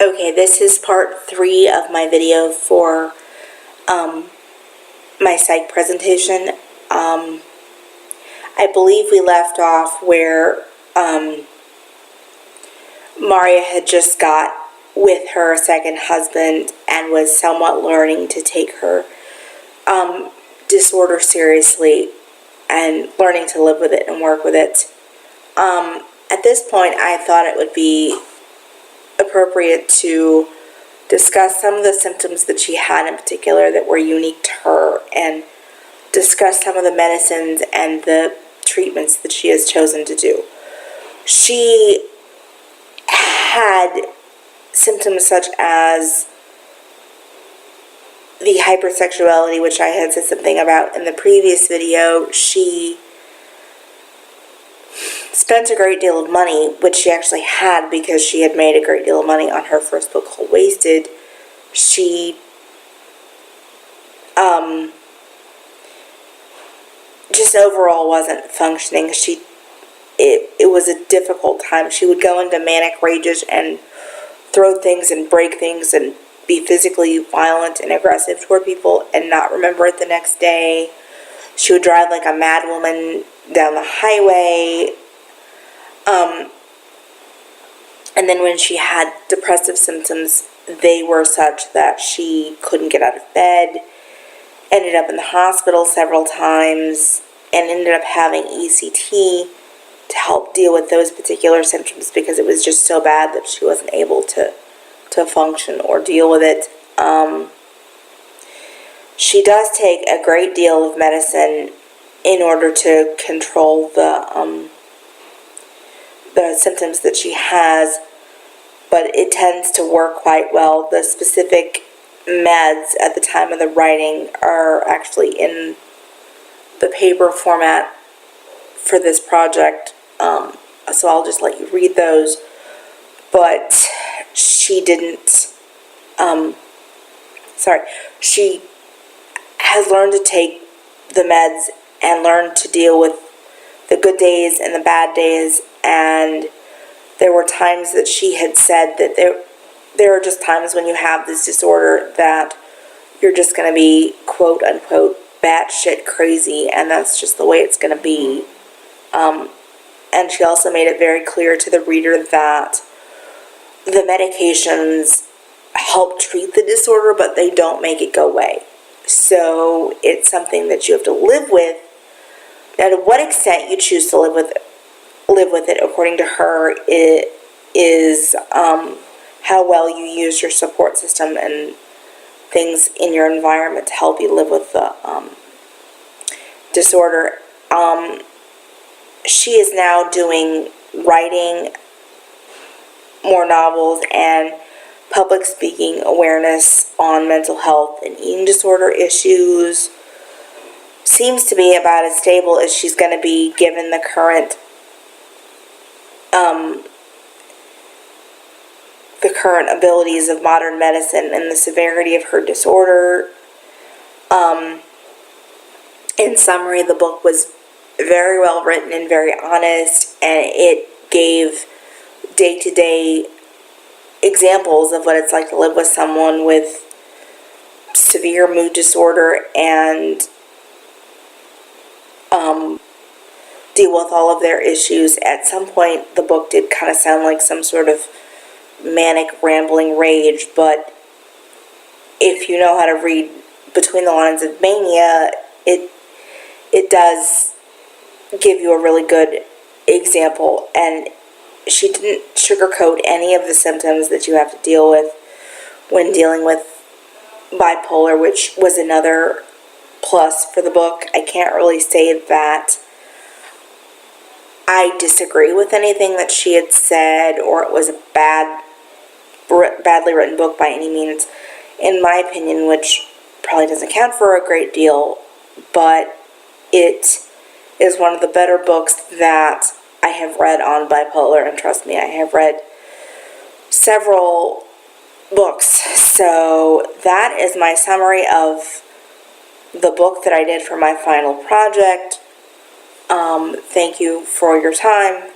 Okay, this is part 3 of my video for my psych presentation. I believe we left off where Maria had just got with her second husband and was somewhat learning to take her disorder seriously and learning to live with it and work with it. At this point, I thought it would be appropriate to discuss some of the symptoms that she had in particular that were unique to her, and discuss some of the medicines and the treatments that she has chosen to do. She had symptoms such as the hypersexuality, which I had said something about in the previous video. She spent a great deal of money, which she actually had because she had made a great deal of money on her first book called Wasted. She just overall wasn't functioning. It was a difficult time. She would go into manic rages and throw things and break things and be physically violent and aggressive toward people and not remember it the next day. She would drive like a mad woman down the highway. And then when she had depressive symptoms, they were such that she couldn't get out of bed, ended up in the hospital several times, and ended up having ECT to help deal with those particular symptoms because it was just so bad that she wasn't able to function or deal with it. She does take a great deal of medicine in order to control the symptoms that she has, but it tends to work quite well. The specific meds at the time of the writing are actually in the paper format for this project, so I'll just let you read those. But she didn't, she has learned to take the meds and learned to deal with the good days and the bad days, and there were times that she had said that there are just times when you have this disorder that you're just going to be quote unquote batshit crazy, and that's just the way it's going to be. And she also made it very clear to the reader that the medications help treat the disorder, but they don't make it go away. So it's something that you have to live with. Now, to what extent you choose to live with it, according to her, it is how well you use your support system and things in your environment to help you live with the disorder. She is now doing writing more novels and public speaking awareness on mental health and eating disorder issues. Seems to be about as stable as she's going to be given the current abilities of modern medicine and the severity of her disorder. In summary, the book was very well written and very honest, and it gave day-to-day examples of what it's like to live with someone with severe mood disorder and deal with all of their issues. At some point, the book did kind of sound like some sort of manic, rambling rage, but if you know how to read between the lines of mania, it does give you a really good example. And she didn't sugarcoat any of the symptoms that you have to deal with when dealing with bipolar, which was another plus for the book. I can't really say that I disagree with anything that she had said, or it was a badly written book by any means, in my opinion, which probably doesn't count for a great deal, but it is one of the better books that I have read on bipolar, and trust me, I have read several books. So that is my summary of the book that I did for my final project. Thank you for your time.